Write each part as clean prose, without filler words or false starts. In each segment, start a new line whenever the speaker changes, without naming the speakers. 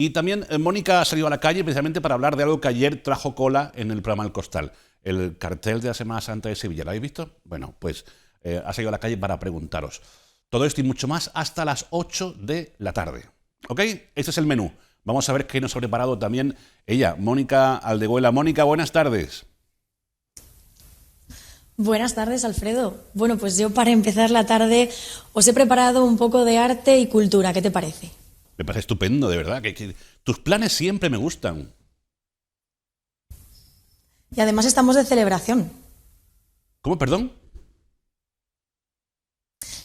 Y también Mónica ha salido a la calle precisamente para hablar de algo que ayer trajo cola en el programa El Costal, el cartel de la Semana Santa de Sevilla. ¿Lo habéis visto? Bueno, pues ha salido a la calle para preguntaros. Todo esto y mucho más hasta las 8 de la tarde. ¿Ok? Este es el menú. Vamos a ver qué nos ha preparado también ella, Mónica Aldehuela. Mónica, buenas tardes.
Buenas tardes, Alfredo. Bueno, pues yo para empezar la tarde os he preparado un poco de arte y cultura. ¿Qué te parece?
Me parece estupendo, de verdad. Que tus planes siempre me gustan.
Y además estamos de celebración.
¿Cómo, perdón?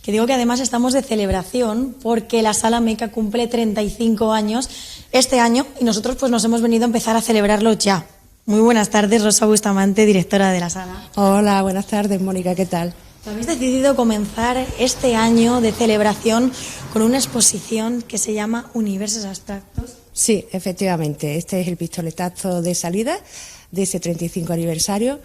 Que digo que además estamos de celebración porque la Sala Meca cumple 35 años este año y nosotros pues nos hemos venido a empezar a celebrarlo ya. Muy buenas tardes, Rosa Bustamante, directora de la sala.
Hola, buenas tardes, Mónica, ¿qué tal?
Habéis decidido comenzar este año de celebración con una exposición que se llama Universos Abstractos.
Sí, efectivamente, este es el pistoletazo de salida de ese 35 aniversario,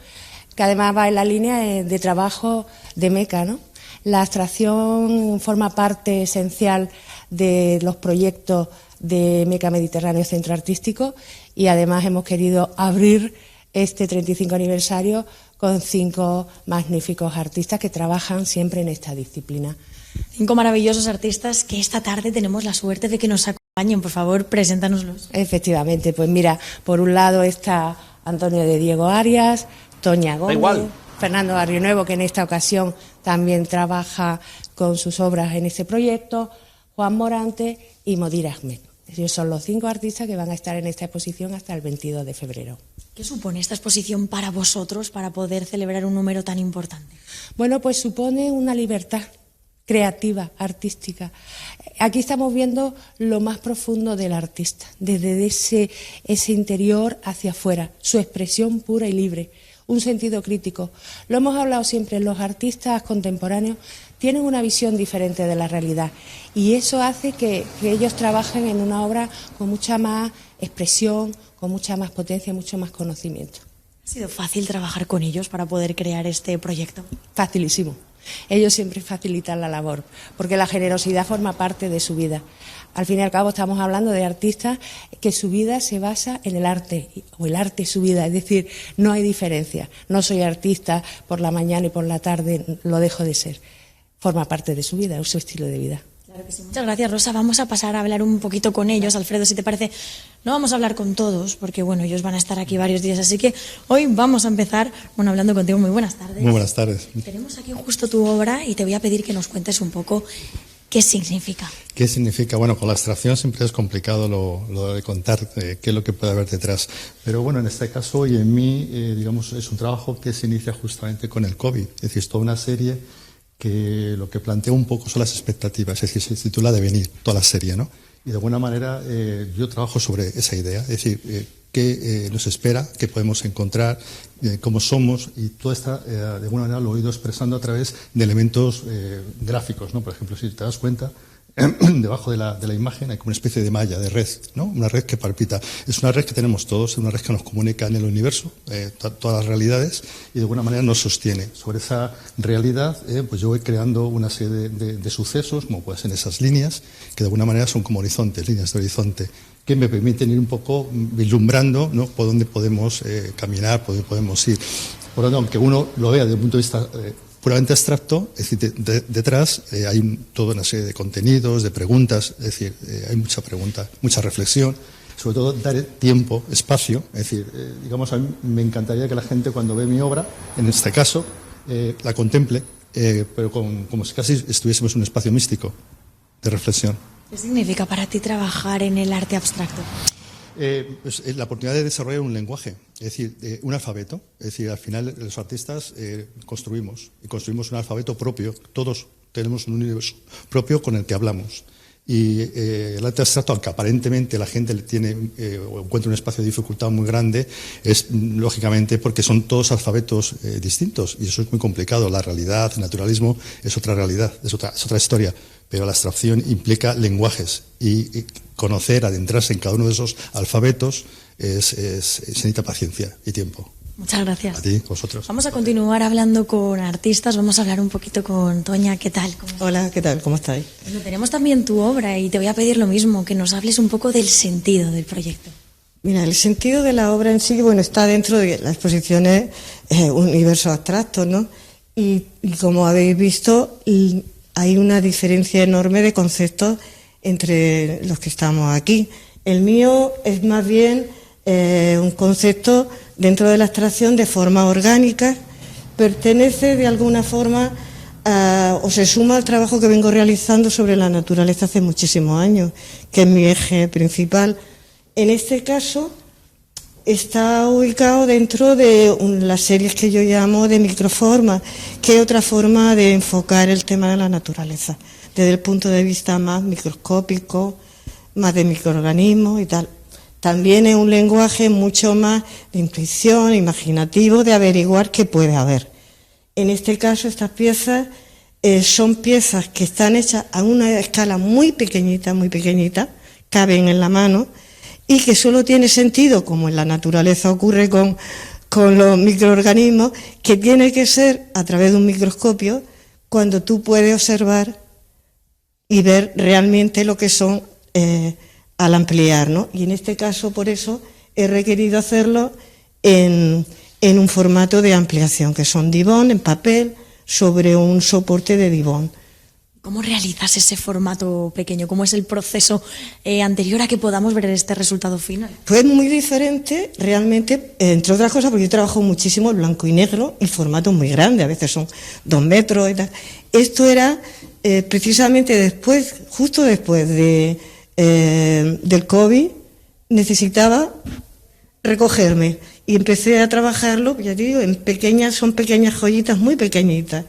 que además va en la línea de trabajo de Meca, ¿no? La abstracción forma parte esencial de los proyectos de Meca Mediterráneo Centro Artístico y además hemos querido abrir este 35 aniversario con 5 magníficos artistas que trabajan siempre en esta disciplina.
5 maravillosos artistas que esta tarde tenemos la suerte de que nos acompañen. Por favor, preséntanoslos.
Efectivamente, pues mira, por un lado está Antonio de Diego Arias, Toña Gómez, Fernando Barrionuevo, que en esta ocasión también trabaja con sus obras en este proyecto, Juan Morante y Modir Ahmed. Ellos son los 5 artistas que van a estar en esta exposición hasta el 22 de febrero.
¿Qué supone esta exposición para vosotros para poder celebrar un número tan importante?
Bueno, pues supone una libertad creativa, artística. Aquí estamos viendo lo más profundo del artista, desde ese interior hacia afuera, su expresión pura y libre, un sentido crítico. Lo hemos hablado siempre, los artistas contemporáneos tienen una visión diferente de la realidad y eso hace que ellos trabajen en una obra con mucha más expresión, con mucha más potencia, mucho más conocimiento.
¿Ha sido fácil trabajar con ellos para poder crear este proyecto?
Facilísimo. Ellos siempre facilitan la labor, porque la generosidad forma parte de su vida. Al fin y al cabo estamos hablando de artistas que su vida se basa en el arte, o el arte es su vida, es decir, no hay diferencia. No soy artista por la mañana y por la tarde, lo dejo de ser. Forma parte de su vida, es su estilo de vida.
Claro que sí. Muchas gracias, Rosa. Vamos a pasar a hablar un poquito con ellos. Alfredo, si te parece, no vamos a hablar con todos, porque bueno, ellos van a estar aquí varios días, así que hoy vamos a empezar, hablando contigo. Muy buenas tardes.
Muy buenas tardes.
Tenemos aquí justo tu obra y te voy a pedir que nos cuentes un poco qué significa.
¿Qué significa? Bueno, con la abstracción siempre es complicado lo de contar qué es lo que puede haber detrás. Pero bueno, en este caso y en mí, digamos, es un trabajo que se inicia justamente con el COVID. Es decir, es toda una serie que lo que plantea un poco son las expectativas, es decir, se titula Devenir, toda la serie, ¿no? Y de alguna manera yo trabajo sobre esa idea, es decir, qué nos espera, qué podemos encontrar, cómo somos, y todo esto de alguna manera lo he ido expresando a través de elementos gráficos, ¿no? Por ejemplo, si te das cuenta, debajo de la imagen hay como una especie de malla, de red, ¿no? Una red que palpita. Es una red que tenemos todos, es una red que nos comunica en el universo, todas las realidades, y de alguna manera nos sostiene. Sobre esa realidad, pues yo voy creando una serie de sucesos, como pueden ser esas líneas, que de alguna manera son como horizontes, líneas de horizonte, que me permiten ir un poco vislumbrando, ¿no? Por dónde podemos caminar, por dónde podemos ir. Por lo tanto, aunque uno lo vea desde el punto de vista puramente abstracto, es decir, detrás hay toda una serie de contenidos, de preguntas, es decir, hay mucha pregunta, mucha reflexión, sobre todo dar tiempo, espacio, es decir, digamos, a mí me encantaría que la gente cuando ve mi obra, en este caso, la contemple, pero como si casi estuviésemos en un espacio místico de reflexión.
¿Qué significa para ti trabajar en el arte abstracto?
Pues, la oportunidad de desarrollar un lenguaje, es decir, un alfabeto. Es decir, al final los artistas construimos un alfabeto propio. Todos tenemos un universo propio con el que hablamos. Y el arte abstracto, aunque aparentemente la gente tiene o encuentra un espacio de dificultad muy grande, es lógicamente porque son todos alfabetos distintos y eso es muy complicado. La realidad, el naturalismo es otra realidad, es otra historia, pero la abstracción implica lenguajes y conocer, adentrarse en cada uno de esos alfabetos se necesita paciencia y tiempo.
Muchas gracias.
A ti, vosotros.
Vamos a continuar hablando con artistas, vamos a hablar un poquito con Toña. ¿Qué tal?
Hola, ¿qué tal? ¿Cómo estáis?
Bueno, tenemos también tu obra y te voy a pedir lo mismo, que nos hables un poco del sentido del proyecto.
Mira, el sentido de la obra en sí, bueno, está dentro de la exposición universos abstractos, ¿no? Y como habéis visto, hay una diferencia enorme de conceptos entre los que estamos aquí. El mío es más bien un concepto dentro de la abstracción de forma orgánica, pertenece de alguna forma o se suma al trabajo que vengo realizando sobre la naturaleza hace muchísimos años, que es mi eje principal. En este caso está ubicado dentro de las series que yo llamo de microformas, que es otra forma de enfocar el tema de la naturaleza, desde el punto de vista más microscópico, más de microorganismos y tal. También es un lenguaje mucho más de intuición, imaginativo, de averiguar qué puede haber. En este caso, estas piezas son piezas que están hechas a una escala muy pequeñita, caben en la mano, y que solo tiene sentido, como en la naturaleza ocurre con los microorganismos, que tiene que ser a través de un microscopio cuando tú puedes observar y ver realmente lo que son al ampliar, ¿no? Y en este caso, por eso, he requerido hacerlo en un formato de ampliación, que son Dibond en papel sobre un soporte de Dibond.
¿Cómo realizas ese formato pequeño? ¿Cómo es el proceso anterior a que podamos ver este resultado final?
Pues muy diferente, realmente, entre otras cosas, porque yo trabajo muchísimo el blanco y negro, y formato muy grande, a veces son 2 metros y tal. Esto era precisamente justo después del COVID, necesitaba recogerme y empecé a trabajarlo, ya te digo, son pequeñas joyitas muy pequeñitas.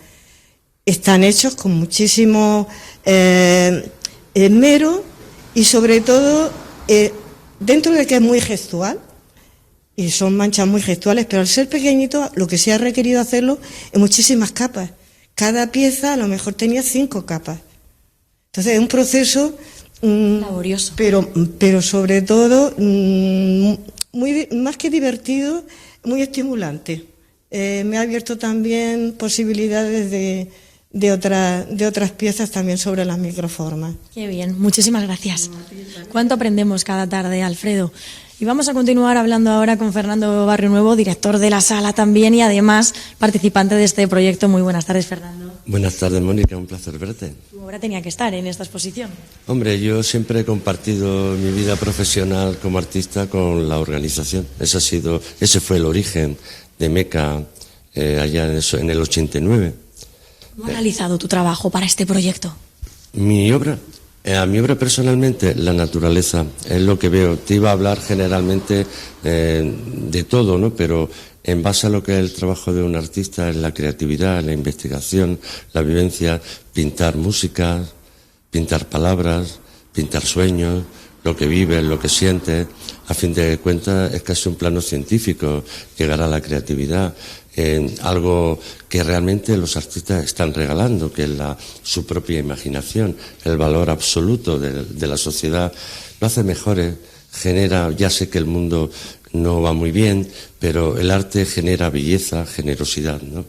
Están hechos con muchísimo esmero y sobre todo dentro de que es muy gestual y son manchas muy gestuales, pero al ser pequeñito lo que se ha requerido hacerlo en muchísimas capas. Cada pieza a lo mejor tenía 5 capas. Entonces es un proceso
laborioso,
pero sobre todo más que divertido, muy estimulante. Me ha abierto también posibilidades de otras piezas también sobre las microformas.
Qué bien, muchísimas gracias. ¿Cuánto aprendemos cada tarde, Alfredo? Y vamos a continuar hablando ahora con Fernando Barrio Nuevo, director de la sala también y además participante de este proyecto. Muy buenas tardes, Fernando.
Buenas tardes, Mónica, un placer verte.
Tu obra tenía que estar en esta exposición.
Hombre, yo siempre he compartido mi vida profesional como artista con la organización. Ese fue el origen de MECA allá en el 89.
¿Cómo has realizado tu trabajo para este proyecto?
Mi obra personalmente, la naturaleza, es lo que veo. Te iba a hablar generalmente de todo, ¿no? Pero en base a lo que es el trabajo de un artista, en la creatividad, la investigación, la vivencia, pintar música, pintar palabras, pintar sueños, lo que vives, lo que sientes. A fin de cuentas es casi un plano científico llegar a la creatividad, algo que realmente los artistas están regalando, que es su propia imaginación, el valor absoluto de la sociedad. Lo hace mejores, genera, ya sé que el mundo no va muy bien, pero el arte genera belleza, generosidad, ¿no?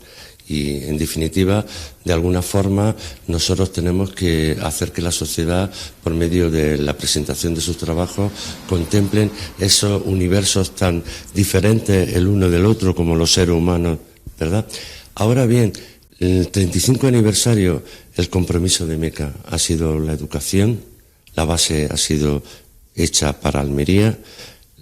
Y, en definitiva, de alguna forma, nosotros tenemos que hacer que la sociedad, por medio de la presentación de sus trabajos, contemplen esos universos tan diferentes el uno del otro como los seres humanos, ¿verdad? Ahora bien, el 35 aniversario, el compromiso de MECA ha sido la educación, la base ha sido hecha para Almería.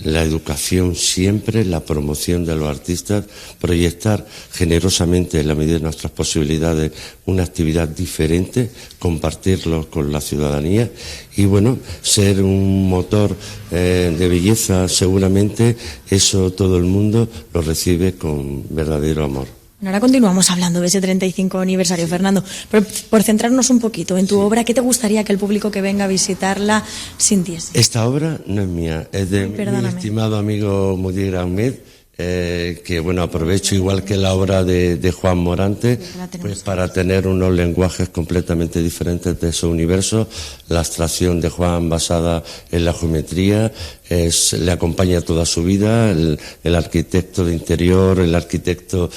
La educación siempre, la promoción de los artistas, proyectar generosamente, en la medida de nuestras posibilidades, una actividad diferente, compartirlo con la ciudadanía y, bueno, ser un motor de belleza, seguramente eso todo el mundo lo recibe con verdadero amor.
Bueno, ahora continuamos hablando de ese 35 aniversario, sí. Fernando, pero por centrarnos un poquito en tu obra, ¿qué te gustaría que el público que venga a visitarla sintiese?
Esta obra no es mía, es de mi estimado amigo Mudir Ahmed, que bueno, aprovecho igual que la obra de Juan Morante, pues para tener unos lenguajes completamente diferentes de su universo. La abstracción de Juan basada en la geometría le acompaña toda su vida, el arquitecto de interior, el arquitecto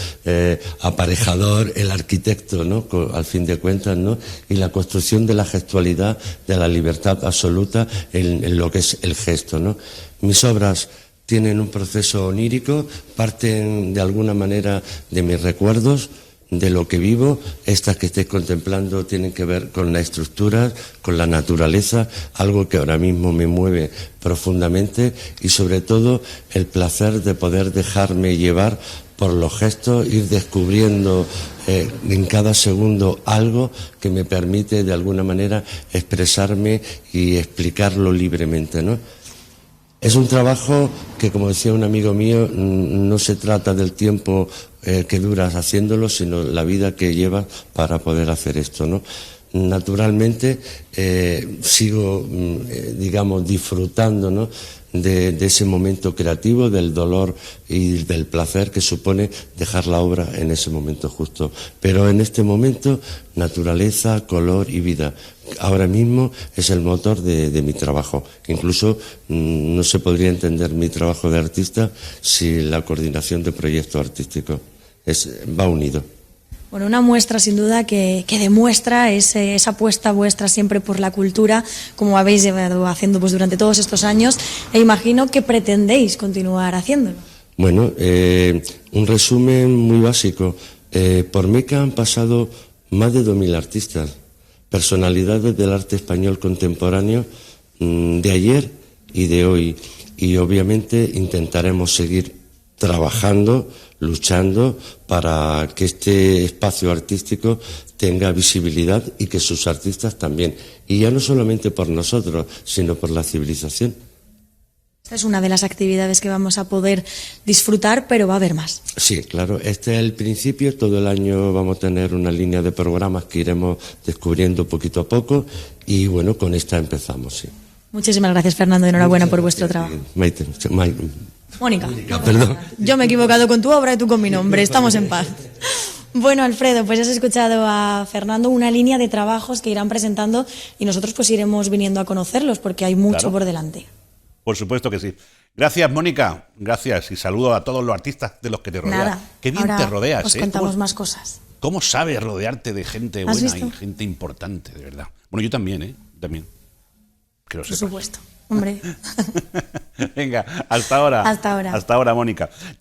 aparejador, el arquitecto, ¿no? Al fin de cuentas, ¿no? Y la construcción de la gestualidad, de la libertad absoluta en lo que es el gesto, ¿no? Mis obras tienen un proceso onírico, parten de alguna manera de mis recuerdos, de lo que vivo. Estas que estéis contemplando tienen que ver con la estructura, con la naturaleza, algo que ahora mismo me mueve profundamente, y sobre todo el placer de poder dejarme llevar por los gestos, ir descubriendo en cada segundo algo que me permite de alguna manera expresarme y explicarlo libremente, ¿no? Es un trabajo que, como decía un amigo mío, no se trata del tiempo que duras haciéndolo, sino la vida que llevas para poder hacer esto, ¿no? Naturalmente sigo, digamos, disfrutando, ¿no?, de ese momento creativo, del dolor y del placer que supone dejar la obra en ese momento justo. Pero en este momento, naturaleza, color y vida. Ahora mismo es el motor de mi trabajo. Incluso no se podría entender mi trabajo de artista sin la coordinación de proyectos artísticos. Va unido.
Bueno, una muestra sin duda que demuestra esa apuesta vuestra siempre por la cultura, como habéis llevado haciendo pues durante todos estos años, e imagino que pretendéis continuar haciéndolo.
Bueno, un resumen muy básico. Por Meca han pasado más de 2000 artistas, personalidades del arte español contemporáneo de ayer y de hoy. Y obviamente intentaremos seguir trabajando, luchando para que este espacio artístico tenga visibilidad y que sus artistas también. Y ya no solamente por nosotros, sino por la civilización.
Esta es una de las actividades que vamos a poder disfrutar, pero va a haber más.
Sí, claro, este es el principio. Todo el año vamos a tener una línea de programas que iremos descubriendo poquito a poco y bueno, con esta empezamos, sí.
Muchísimas gracias, Fernando, enhorabuena por vuestro trabajo. Mónica,
perdón.
Yo me he equivocado con tu obra y tú con mi nombre, estamos en paz. Bueno, Alfredo, pues has escuchado a Fernando, una línea de trabajos que irán presentando y nosotros pues iremos viniendo a conocerlos porque hay mucho por delante.
Por supuesto que sí. Gracias, Mónica. Gracias y saludo a todos los artistas de los que te rodean.
Nada,
Qué bien te rodeas.
Os contamos más cosas.
¿Cómo sabes rodearte de gente buena y gente importante, de verdad? Bueno, yo también, ¿eh? También. Que lo sepas.
Por supuesto, hombre.
Venga, hasta ahora.
Hasta ahora.
Hasta ahora, Mónica.